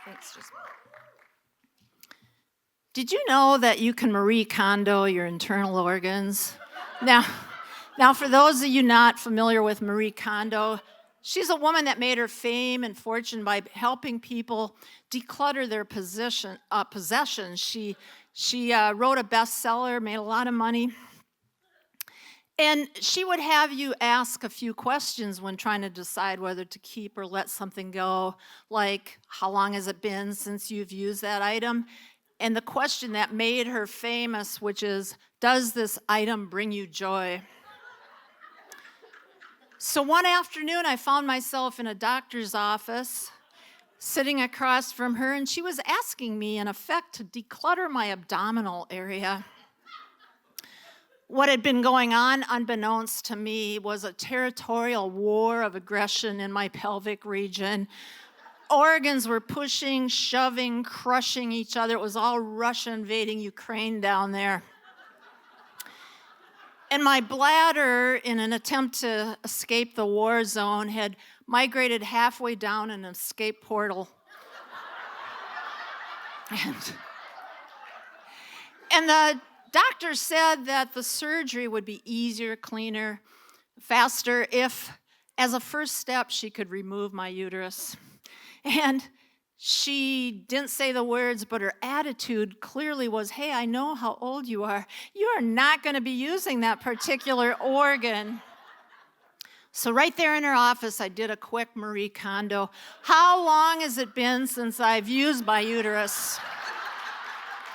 Thanks, just. Did you know that you can Marie Kondo your internal organs? Now, for those of you not familiar with Marie Kondo, she's a woman that made her fame and fortune by helping people declutter their possessions. She wrote a bestseller, made a lot of money. And she would have you ask a few questions when trying to decide whether to keep or let something go, like, how long has it been since you've used that item? And the question that made her famous, which is, does this item bring you joy? So one afternoon, I found myself in a doctor's office, sitting across from her, and she was asking me, in effect, to declutter my abdominal area. What had been going on, unbeknownst to me, was a territorial war of aggression in my pelvic region. Organs were pushing, shoving, crushing each other. It was all Russia invading Ukraine down there. And my bladder, in an attempt to escape the war zone, had migrated halfway down an escape portal. And the doctor said that the surgery would be easier, cleaner, faster if, as a first step, she could remove my uterus. And she didn't say the words, but her attitude clearly was, hey, I know how old you are. You are not going to be using that particular organ. So right there in her office, I did a quick Marie Kondo. How long has it been since I've used my uterus?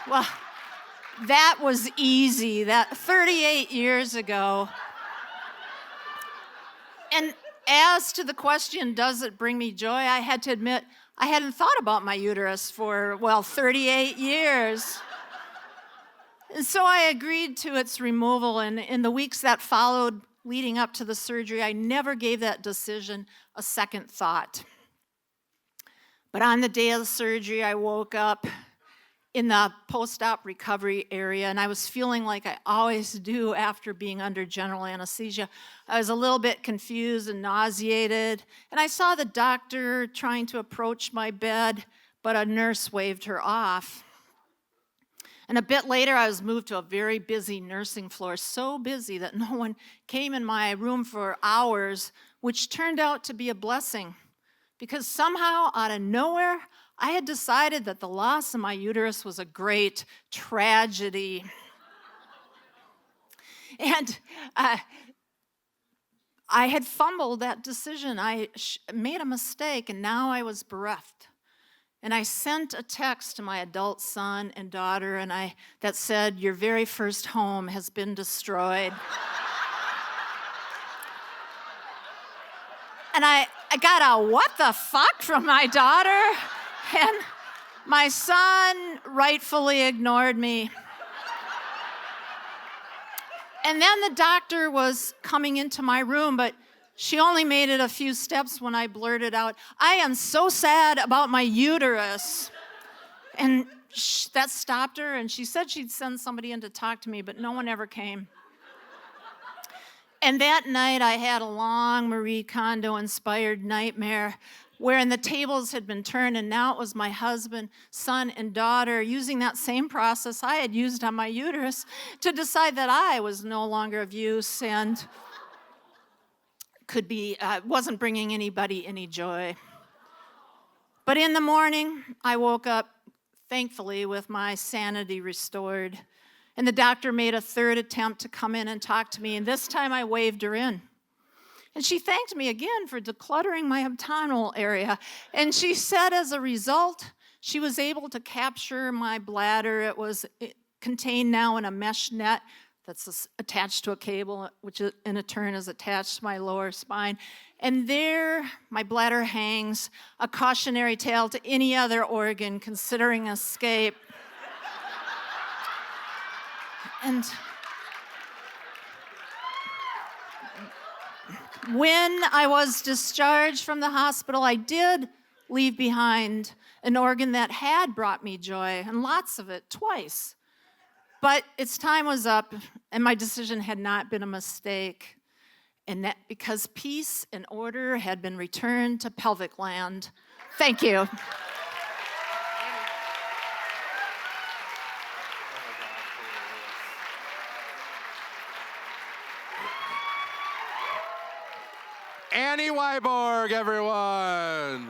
Well, that was easy. That 38 years ago. And as to the question, does it bring me joy? I had to admit, I hadn't thought about my uterus for, 38 years. And so I agreed to its removal, and in the weeks that followed leading up to the surgery, I never gave that decision a second thought. But on the day of the surgery, I woke up in the post-op recovery area, and I was feeling like I always do after being under general anesthesia. I was a little bit confused and nauseated, and I saw the doctor trying to approach my bed, but a nurse waved her off. And a bit later, I was moved to a very busy nursing floor, so busy that no one came in my room for hours, which turned out to be a blessing, because somehow, out of nowhere, I had decided that the loss of my uterus was a great tragedy. And I had fumbled that decision. I made a mistake, and now I was bereft. And I sent a text to my adult son and daughter, and that said, your very first home has been destroyed. And I got a what the fuck from my daughter. And my son rightfully ignored me. And then the doctor was coming into my room, but she only made it a few steps when I blurted out, I am so sad about my uterus. And that stopped her, and she said she'd send somebody in to talk to me, but no one ever came. And that night, I had a long Marie Kondo-inspired nightmare wherein the tables had been turned, and now it was my husband, son, and daughter using that same process I had used on my uterus to decide that I was no longer of use and wasn't bringing anybody any joy. But in the morning, I woke up, thankfully, with my sanity restored. And the doctor made a third attempt to come in and talk to me, and this time I waved her in. And she thanked me again for decluttering my abdominal area. And she said as a result, she was able to capture my bladder. It was contained now in a mesh net that's attached to a cable, which in a turn is attached to my lower spine. And there, my bladder hangs, a cautionary tale to any other organ considering escape. And when I was discharged from the hospital, I did leave behind an organ that had brought me joy, and lots of it, twice. But its time was up, and my decision had not been a mistake. And that because peace and order had been returned to pelvic land. Thank you. Anniewiborg, everyone.